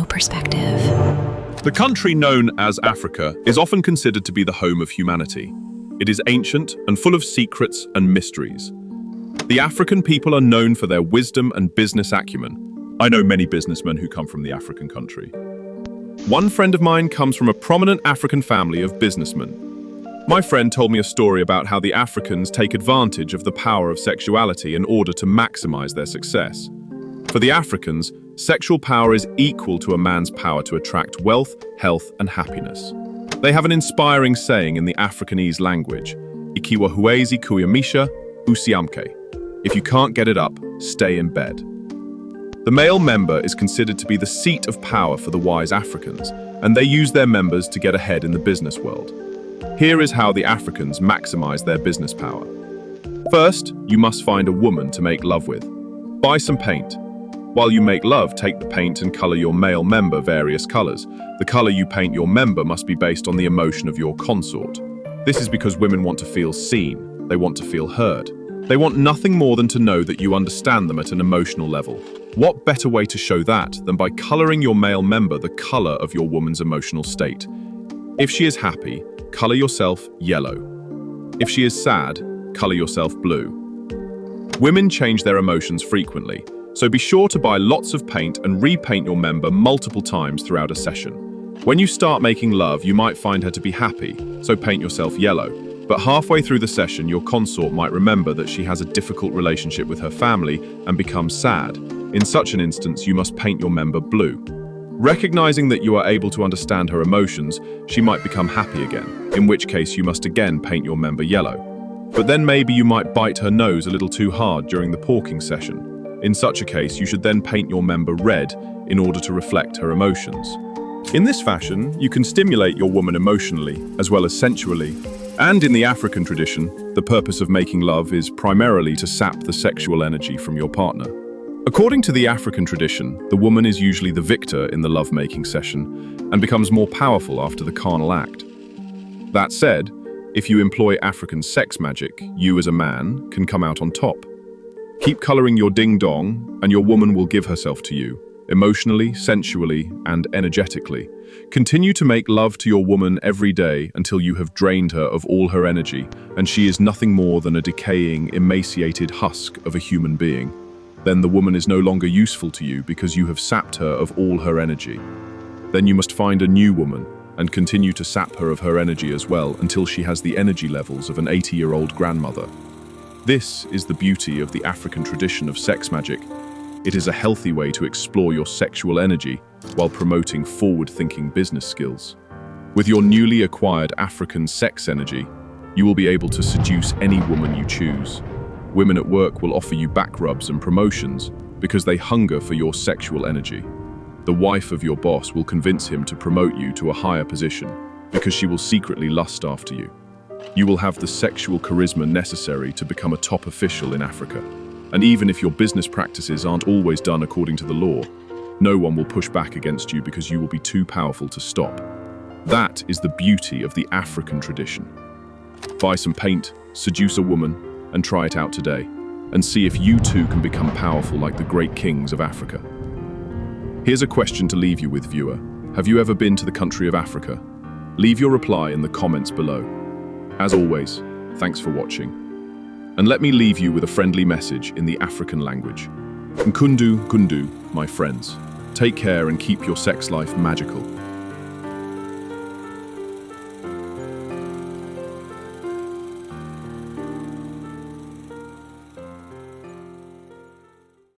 perspective. The country known as Africa is often considered to be the home of humanity. It is ancient and full of secrets and mysteries. The African people are known for their wisdom and business acumen. I know many businessmen who come from the African country. One friend of mine comes from a prominent African family of businessmen. My friend told me a story about how the Africans take advantage of the power of sexuality in order to maximize their success. For the Africans, sexual power is equal to a man's power to attract wealth, health, and happiness. They have an inspiring saying in the Africanese language, Ikiwa huwezi kuyamisha, usiamke. If you can't get it up, stay in bed. The male member is considered to be the seat of power for the wise Africans, and they use their members to get ahead in the business world. Here is how the Africans maximize their business power. First, you must find a woman to make love with. Buy some paint. While you make love, take the paint and color your male member various colors. The color you paint your member must be based on the emotion of your consort. This is because women want to feel seen. They want to feel heard. They want nothing more than to know that you understand them at an emotional level. What better way to show that than by coloring your male member the color of your woman's emotional state? If she is happy, color yourself yellow. If she is sad, color yourself blue. Women change their emotions frequently, so be sure to buy lots of paint and repaint your member multiple times throughout a session. When you start making love, you might find her to be happy, so paint yourself yellow. But halfway through the session, your consort might remember that she has a difficult relationship with her family and become sad. In such an instance, you must paint your member blue. Recognizing that you are able to understand her emotions, she might become happy again, in which case you must again paint your member yellow. But then maybe you might bite her nose a little too hard during the porking session. In such a case, you should then paint your member red in order to reflect her emotions. In this fashion, you can stimulate your woman emotionally as well as sensually. And in the African tradition, the purpose of making love is primarily to sap the sexual energy from your partner. According to the African tradition, the woman is usually the victor in the lovemaking session and becomes more powerful after the carnal act. That said, if you employ African sex magic, you as a man can come out on top. Keep coloring your ding-dong and your woman will give herself to you, emotionally, sensually, and energetically. Continue to make love to your woman every day until you have drained her of all her energy and she is nothing more than a decaying, emaciated husk of a human being. Then the woman is no longer useful to you because you have sapped her of all her energy. Then you must find a new woman and continue to sap her of her energy as well until she has the energy levels of an 80-year-old grandmother. This is the beauty of the African tradition of sex magic. It is a healthy way to explore your sexual energy while promoting forward-thinking business skills. With your newly acquired African sex energy, you will be able to seduce any woman you choose. Women at work will offer you back rubs and promotions because they hunger for your sexual energy. The wife of your boss will convince him to promote you to a higher position because she will secretly lust after you. You will have the sexual charisma necessary to become a top official in Africa. And even if your business practices aren't always done according to the law, no one will push back against you because you will be too powerful to stop. That is the beauty of the African tradition. Buy some paint, seduce a woman, and try it out today, and see if you too can become powerful like the great kings of Africa. Here's a question to leave you with, viewer. Have you ever been to the country of Africa? Leave your reply in the comments below. As always, thanks for watching. And let me leave you with a friendly message in the African language. Nkundu, kundu, my friends. Take care and keep your sex life magical.